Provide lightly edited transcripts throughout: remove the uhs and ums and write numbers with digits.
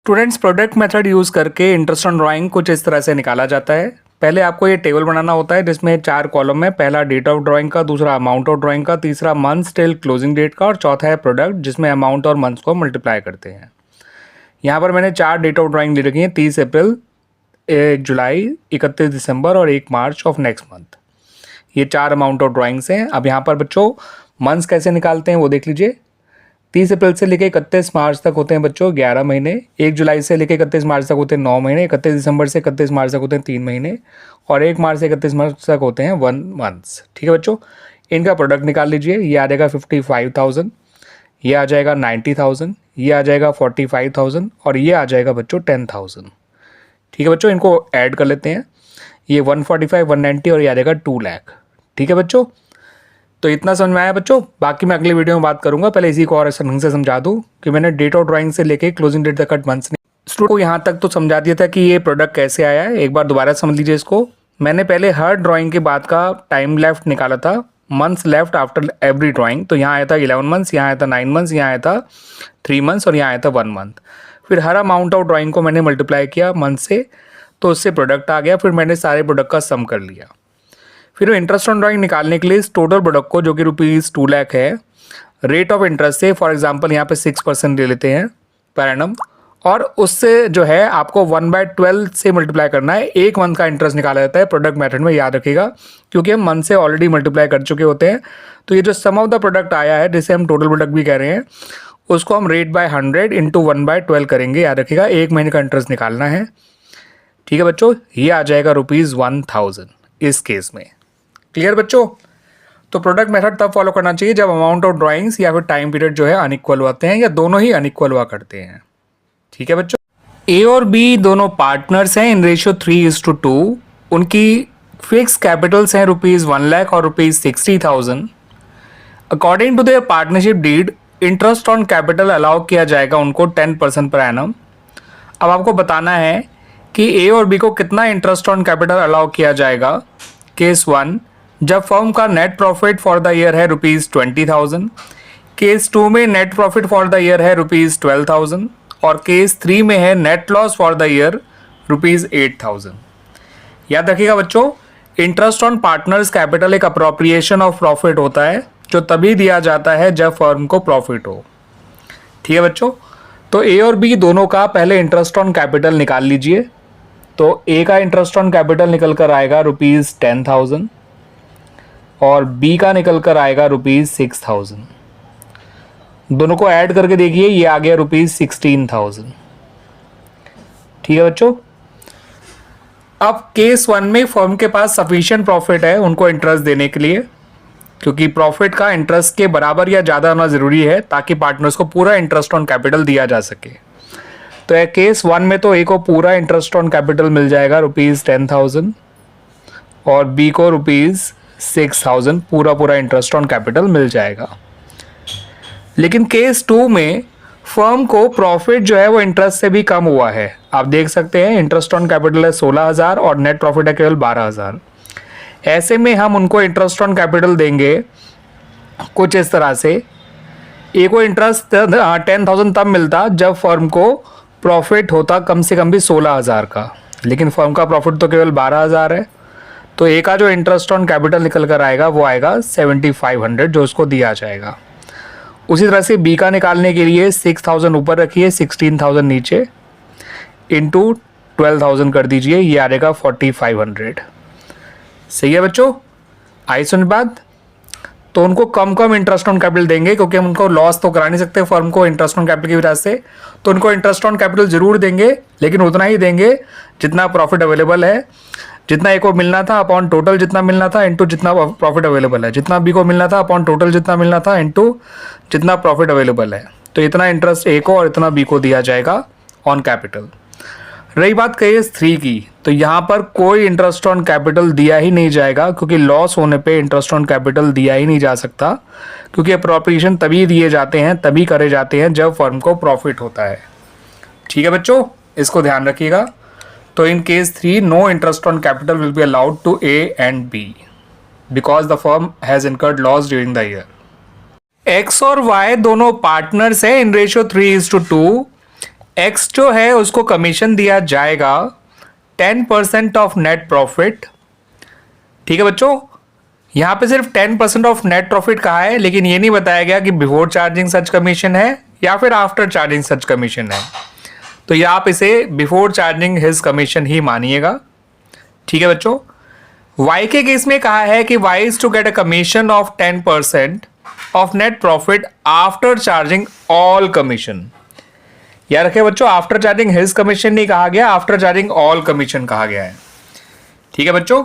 Students product method use करके interest on drawing कुछ इस तरह से निकाला जाता है। पहले आपको ये टेबल बनाना होता है जिसमें 4 कॉलम है। पहला डेट ऑफ ड्राइंग का, दूसरा अमाउंट ऑफ ड्राइंग का, तीसरा मंथ्स टिल क्लोजिंग डेट का और चौथा है प्रोडक्ट जिसमें अमाउंट और मंथ्स को मल्टीप्लाई करते हैं। यहाँ पर मैंने 4 डेट ऑफ ड्राइंग दे रखी हैं, 30 अप्रैल, 1 जुलाई, 31 दिसंबर और 1 मार्च ऑफ नेक्स्ट मंथ। ये 4 अमाउंट ऑफ ड्राइंग्स हैं। अब यहाँ पर बच्चों मंथ्स कैसे निकालते हैं वो देख लीजिए। 30 अप्रैल से लेकर 31 मार्च तक होते हैं बच्चों 11 महीने। 1 जुलाई से लेकर 31 मार्च तक होते हैं 9 महीने। 31 दिसंबर से 31 मार्च तक होते हैं 3 महीने और 1 मार्च से 31 मार्च तक होते हैं 1 मंथ्स। ठीक है बच्चों, इनका प्रोडक्ट निकाल लीजिए। ये आ जाएगा 55,000, ये आ जाएगा 90,000, ये आ जाएगा 45,000 और ये आ जाएगा बच्चों 10,000। ठीक है बच्चों, इनको ऐड कर लेते हैं। ये 145, 190 और ये आ जाएगा 2 लाख। ठीक है बच्चों, तो इतना समझ में आया बच्चों। बाकी मैं अगले वीडियो में बात करूंगा। पहले इसी को और ढंग से समझा दूं कि मैंने डेट ऑफ ड्राइंग से लेके क्लोजिंग डेट तक मंथ्स स्टूडेंट को यहाँ तक तो समझा दिया था कि ये प्रोडक्ट कैसे आया है। एक बार दोबारा समझ लीजिए इसको। मैंने पहले हर ड्राइंग के बाद का टाइम लेफ्ट निकाला था, months left after every drawing. तो यहाँ आया था 11 मंथ्स, यहाँ आया था 9 मंथ्स, यहाँ आया था 3 मंथ्स और यहाँ आया था 1 मंथ। फिर हर अमाउंट ऑफ ड्राइंग को मैंने मल्टीप्लाई किया मंथ से, तो उससे प्रोडक्ट आ गया। फिर मैंने सारे प्रोडक्ट का सम कर लिया। फिर इंटरेस्ट ऑन ड्राइंग निकालने के लिए इस टोटल प्रोडक्ट को, जो कि ₹2 लाख है, रेट ऑफ इंटरेस्ट से फॉर एग्जांपल यहाँ पे 6% ले लेते हैं पर एनम, और उससे जो है आपको 1/12 से मल्टीप्लाई करना है। 1 मंथ का इंटरेस्ट निकाला जाता है प्रोडक्ट मेथड में, याद रखिएगा, क्योंकि हम मंथ से ऑलरेडी मल्टीप्लाई कर चुके होते हैं। तो ये जो सम ऑफ द प्रोडक्ट आया है, जिसे हम टोटल प्रोडक्ट भी कह रहे हैं, उसको हम रेट बाय 100 इंटू 1/12 करेंगे। याद रखिएगा, 1 महीने का इंटरेस्ट निकालना है। ठीक है बच्चों, ये आ जाएगा ₹1000 इस केस में। क्लियर बच्चों? तो प्रोडक्ट मेथड तब फॉलो करना चाहिए जब अमाउंट ऑफ ड्राइंग्स या फिर टाइम पीरियड जो है अनइक्वल होते हैं या दोनों ही अनइक्वल हुआ करते हैं। ठीक है बच्चों, ए और बी दोनों पार्टनर्स हैं इन रेशियो 3:2। उनकी फिक्स कैपिटल्स हैं ₹1 लाख और ₹60,000। According to their partnership deed, interest on capital allow किया जाएगा उनको 10% पर एनम। अब आपको बताना है कि ए और बी को कितना इंटरेस्ट ऑन कैपिटल अलाउ किया जाएगा। केस 1, जब फर्म का net profit for the year है ₹20,000। केस 2 में net profit for the year है ₹12,000 और केस 3 में है net loss for the year ₹8,000। याद रखिएगा बच्चों, इंटरेस्ट ऑन पार्टनर्स कैपिटल एक अप्रोप्रिएशन ऑफ प्रॉफिट होता है जो तभी दिया जाता है जब फर्म को प्रॉफिट हो। ठीक है बच्चों, तो ए और बी दोनों का पहले इंटरेस्ट ऑन कैपिटल निकाल लीजिए। तो ए का इंटरेस्ट ऑन कैपिटल निकल कर आएगा ₹10,000 और बी का निकल कर आएगा ₹6,000। दोनों को ऐड करके देखिए, ये आ गया ₹16,000। ठीक है बच्चों, अब केस 1 में फर्म के पास सफिशिएंट प्रॉफिट है उनको इंटरेस्ट देने के लिए, क्योंकि प्रॉफिट का इंटरेस्ट के बराबर या ज़्यादा होना ज़रूरी है ताकि पार्टनर्स को पूरा इंटरेस्ट ऑन कैपिटल दिया जा सके। तो केस 1 में तो ए को पूरा इंटरेस्ट ऑन कैपिटल मिल जाएगा ₹10,000 और बी को ₹6,000 पूरा इंटरेस्ट ऑन कैपिटल मिल जाएगा। लेकिन केस 2 में फर्म को प्रॉफिट जो है वो इंटरेस्ट से भी कम हुआ है। आप देख सकते हैं इंटरेस्ट ऑन कैपिटल है 16,000 और नेट प्रॉफिट है केवल 12,000। ऐसे में हम उनको इंटरेस्ट ऑन कैपिटल देंगे कुछ इस तरह से। ए को इंटरेस्ट 10,000 तब मिलता जब फर्म को प्रॉफिट होता कम से कम भी 16,000 का, लेकिन फर्म का प्रॉफिट तो केवल 12,000 है। तो ए का जो इंटरेस्ट ऑन कैपिटल निकल कर आएगा वो आएगा 7,500 जो उसको दिया जाएगा। उसी तरह से बी का निकालने के लिए 6,000 ऊपर रखिए, 16,000 नीचे, इंटू 12,000 कर दीजिए, ये आ जाएगा 4,500। सही है बच्चों, आई सुन बात। तो उनको कम इंटरेस्ट ऑन कैपिटल देंगे क्योंकि हम उनको लॉस तो करा नहीं सकते फर्म को इंटरेस्ट ऑन कैपिटल की वजह से। तो उनको इंटरेस्ट ऑन कैपिटल जरूर देंगे, लेकिन उतना ही देंगे जितना प्रॉफिट अवेलेबल है। जितना ए को मिलना था अपॉन टोटल जितना मिलना था इंटू जितना प्रॉफिट अवेलेबल है। जितना बी को मिलना था अपॉन टोटल जितना मिलना था इंटू जितना प्रॉफिट अवेलेबल है। तो इतना इंटरेस्ट ए को और इतना बी को दिया जाएगा ऑन कैपिटल। रही बात केस 3 की, तो यहाँ पर कोई इंटरेस्ट ऑन कैपिटल दिया ही नहीं जाएगा क्योंकि लॉस होने पे इंटरेस्ट ऑन कैपिटल दिया ही नहीं जा सकता, क्योंकि अप्रोप्रिएशन तभी दिए जाते हैं, तभी करे जाते हैं जब फर्म को प्रॉफिट होता है। ठीक है बच्चों, इसको ध्यान रखिएगा। तो in case 3 no interest on capital will be allowed to A and B because the firm has incurred loss during the year. X और वाई दोनों पार्टनर्स हैं इन रेशियो 3:2। एक्स जो है उसको कमीशन दिया जाएगा 10% ऑफ नेट प्रॉफिट। ठीक है बच्चों, यहाँ पे सिर्फ 10% ऑफ नेट प्रॉफिट कहा है, लेकिन ये नहीं बताया गया कि बिफोर चार्जिंग सच कमीशन है या फिर आफ्टर चार्जिंग सच कमीशन है। तो ये आप इसे बिफोर चार्जिंग हिज कमीशन ही मानिएगा। ठीक है बच्चों, वाई के केस में कहा है कि Y is to get a commission of 10% of net profit after charging all commission. याद रखिए बच्चों, आफ्टर चार्जिंग हिज कमीशन नहीं कहा गया, आफ्टर चार्जिंग ऑल कमीशन कहा गया है। ठीक है बच्चों,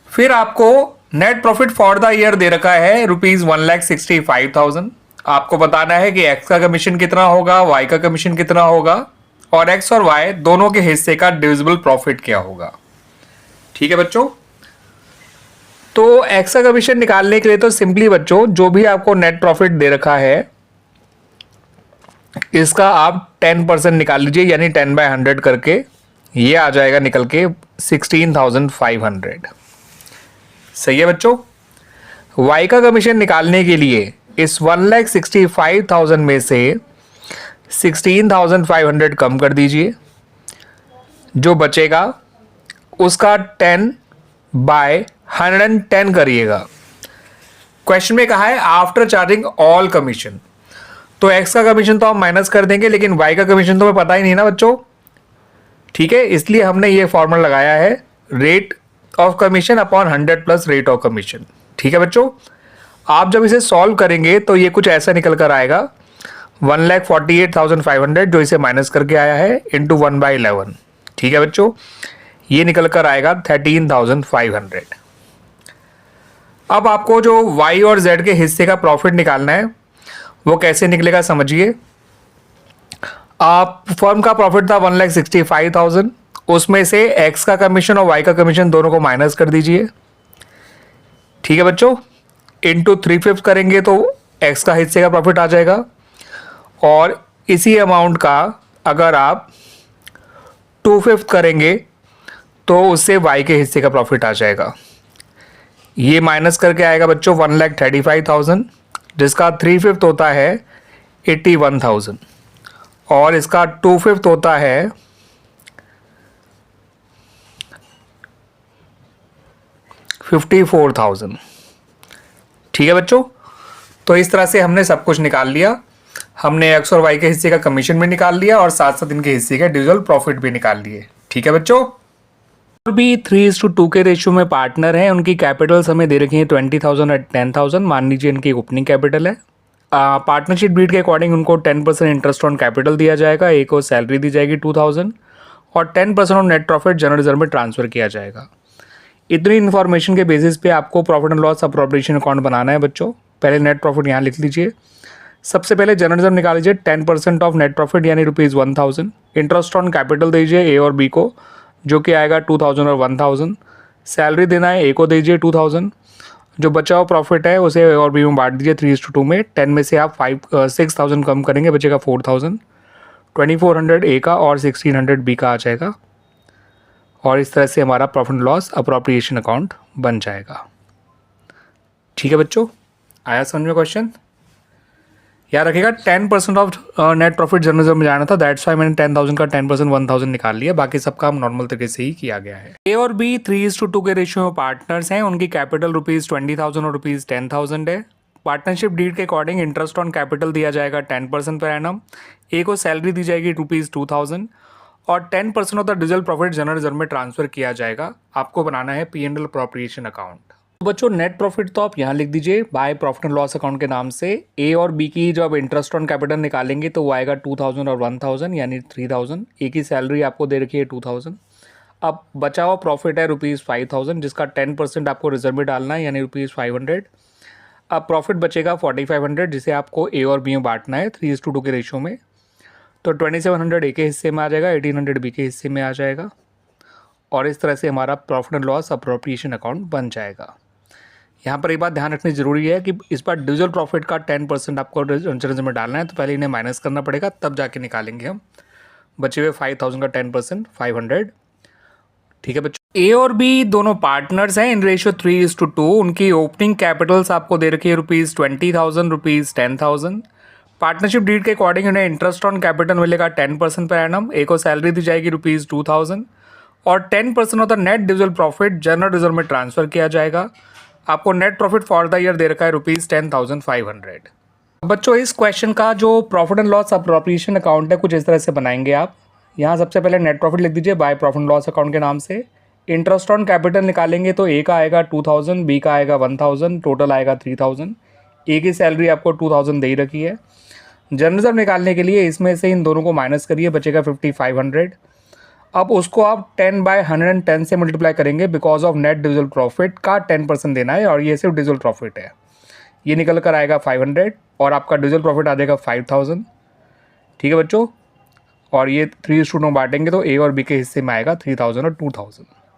फिर आपको net profit for the year दे रखा है ₹1,65,000। आपको बताना है कि एक्स का कमीशन कितना होगा, वाई का कमीशन कितना होगा, और एक्स और वाई दोनों के हिस्से का डिविजिबल प्रॉफिट क्या होगा। ठीक है बच्चों, तो एक्स का कमीशन निकालने के लिए तो सिंपली बच्चों जो भी आपको नेट प्रॉफिट दे रखा है इसका आप 10% निकाल लीजिए, यानी 10/100 करके ये आ जाएगा निकल के 16,500। सही है बच्चों। वाई का कमीशन निकालने के लिए इस 1,65,000 में से 16,500 कम कर दीजिए, जो बचेगा उसका 10/110 करिएगा। क्वेश्चन में कहा है आफ्टर चार्जिंग ऑल कमीशन, तो एक्स का कमीशन तो हम माइनस कर देंगे, लेकिन वाई का कमीशन तो हमें पता ही नहीं ना बच्चों। ठीक है, इसलिए हमने ये फॉर्मूला लगाया है rate of commission upon 100 plus rate of commission. ठीक है बच्चों, आप जब इसे सॉल्व करेंगे तो ये कुछ ऐसा निकल कर आएगा 1,48,500 जो इसे माइनस करके आया है इंटू 1/11। ठीक है बच्चों, ये निकल कर आएगा 13,500। अब आपको जो y और z के हिस्से का प्रॉफिट निकालना है वो कैसे निकलेगा समझिए। आप फर्म का प्रॉफिट था 1,65,000, उसमें से x का कमीशन और y का कमीशन दोनों को माइनस कर दीजिए। ठीक है बच्चों, इंटू 3/5 करेंगे तो x का हिस्से का प्रॉफिट आ जाएगा, और इसी अमाउंट का अगर आप 2/5 करेंगे तो उससे y के हिस्से का प्रॉफिट आ जाएगा। ये माइनस करके आएगा बच्चों 1,35,000, जिसका 3/5 होता है 81,000, और इसका 2/5 होता है 54,000। ठीक है बच्चों, तो इस तरह से हमने सब कुछ निकाल लिया। हमने एक्स और वाई के हिस्से का कमीशन भी निकाल लिया और साथ साथ इनके हिस्से का डिविजिबल प्रॉफिट भी निकाल लिए। ठीक है बच्चों, और भी 3:2 के रेशियो में पार्टनर हैं, उनकी कैपिटल्स हमें दे रखी हैं 20,000 और 10,000। मान लीजिए इनकी ओपनिंग कैपिटल है। पार्टनरशिप डीड के अकॉर्डिंग उनको 10% इंटरेस्ट ऑन कैपिटल दिया जाएगा, एक को सैलरी दी जाएगी 2,000, और 10% of net profit general reserve में ट्रांसफर किया जाएगा। इतनी इन्फॉर्मेशन के बेसिस पे आपको profit and loss appropriation account बनाना है बच्चों। पहले नेट प्रॉफिट यहाँ लिख लीजिए। सबसे पहले जनरल रिजर्व निकाल लीजिए 10% ऑफ नेट प्रॉफिट यानी ₹1,000। इंटरेस्ट ऑन कैपिटल दीजिए ए और बी को, जो कि आएगा 2,000 और 1,000। सैलरी देना है ए को दीजिए 2,000। जो बचा हुआ प्रॉफिट है उसे ए और बी में बांट दीजिए 3:2 में। 10 में से आप 6,000 कम करेंगे, बचेगा 4,000। 2,400 ए का और 1,600 बी का आ जाएगा, और इस तरह से हमारा profit and loss appropriation account बन जाएगा। ठीक है बच्चों, आया समझ में क्वेश्चन। याद रखिएगा 10% of net profit general reserve में जाना था, दैट्स वाई मैंने 10,000 का 10% 1,000 निकाल लिया। बाकी सब काम नॉर्मल तरीके से ही किया गया है। ए और बी 3:2 के रेशियो में पार्टनर्स हैं, उनकी कैपिटल ₹20,000 और ₹10,000 है। पार्टनरशिप डीड के अकॉर्डिंग इंटरेस्ट ऑन कैपिटल दिया जाएगा 10% पर एनम। ए को सैलरी दी जाएगी ₹2,000, और 10% of the divisible profit general reserve में ट्रांसफर किया जाएगा। आपको बनाना है P&L अप्रोप्रिएशन अकाउंट। तो बच्चों नेट प्रॉफिट तो आप यहाँ लिख दीजिए by profit and loss account के नाम से। ए और बी की जब इंटरेस्ट ऑन कैपिटल निकालेंगे तो वो आएगा 2,000 और 1,000 यानी 3,000। ए की सैलरी आपको दे रखी है 2,000। अब बचा हुआ प्रॉफिट है ₹5,000, जिसका 10% आपको रिजर्व में डालना है यानी ₹500। अब प्रॉफिट बचेगा 4,500, जिसे आपको ए और बी में बांटना है 3:2 के रेशियो में। तो 2,700 ए के हिस्से में आ जाएगा, 1,800 बी के हिस्से में आ जाएगा, और इस तरह से हमारा profit and loss appropriation account बन जाएगा। यहाँ पर एक बात ध्यान रखनी जरूरी है कि इस बार डिविजिबल प्रॉफिट का 10% आपको रिजर्व में डालना है, तो पहले इन्हें माइनस करना पड़ेगा, तब जाके निकालेंगे हम। बचे हुए 5,000 का 10% 500। ठीक है बच्चों, ए और बी दोनों पार्टनर्स हैं इन रेशियो 3:2। उनकी ओपनिंग कैपिटल्स आपको दे रखी है ₹20,000, ₹10,000। पार्टनरशिप डीड के अकॉर्डिंग उन्हें इंटरेस्ट ऑन कैपिटल मिलेगा 10% पर एनम। एक को सैलरी दी जाएगी ₹2000 और 10% of the net divisible profit general reserve में ट्रांसफर किया जाएगा। आपको net profit for the year दे रखा है ₹10,500। बच्चों इस क्वेश्चन का जो profit and loss appropriation account है कुछ इस तरह से बनाएंगे आप। यहाँ सबसे पहले नेट प्रॉफिट लिख दीजिए by profit and loss account के नाम से। इंटरेस्ट ऑन कैपिटल निकालेंगे तो ए का आएगा 2000, बी का आएगा 1000, टोटल आएगा 3000। ए की सैलरी आपको 2000 दे ही रखी है। जनरल रिजर्व निकालने के लिए इसमें से इन दोनों को माइनस करिए, बचेगा 5500। अब उसको आप 10/110 से मल्टीप्लाई करेंगे because of net divisible profit का 10% देना है और ये सिर्फ डिविजिबल प्रॉफिट है। ये निकल कर आएगा 500 और आपका डिविजिबल प्रॉफिट आ जाएगा 5000। ठीक है बच्चों, और ये 3:2 बांटेंगे तो ए और बी के हिस्से में आएगा 3000 और 2000।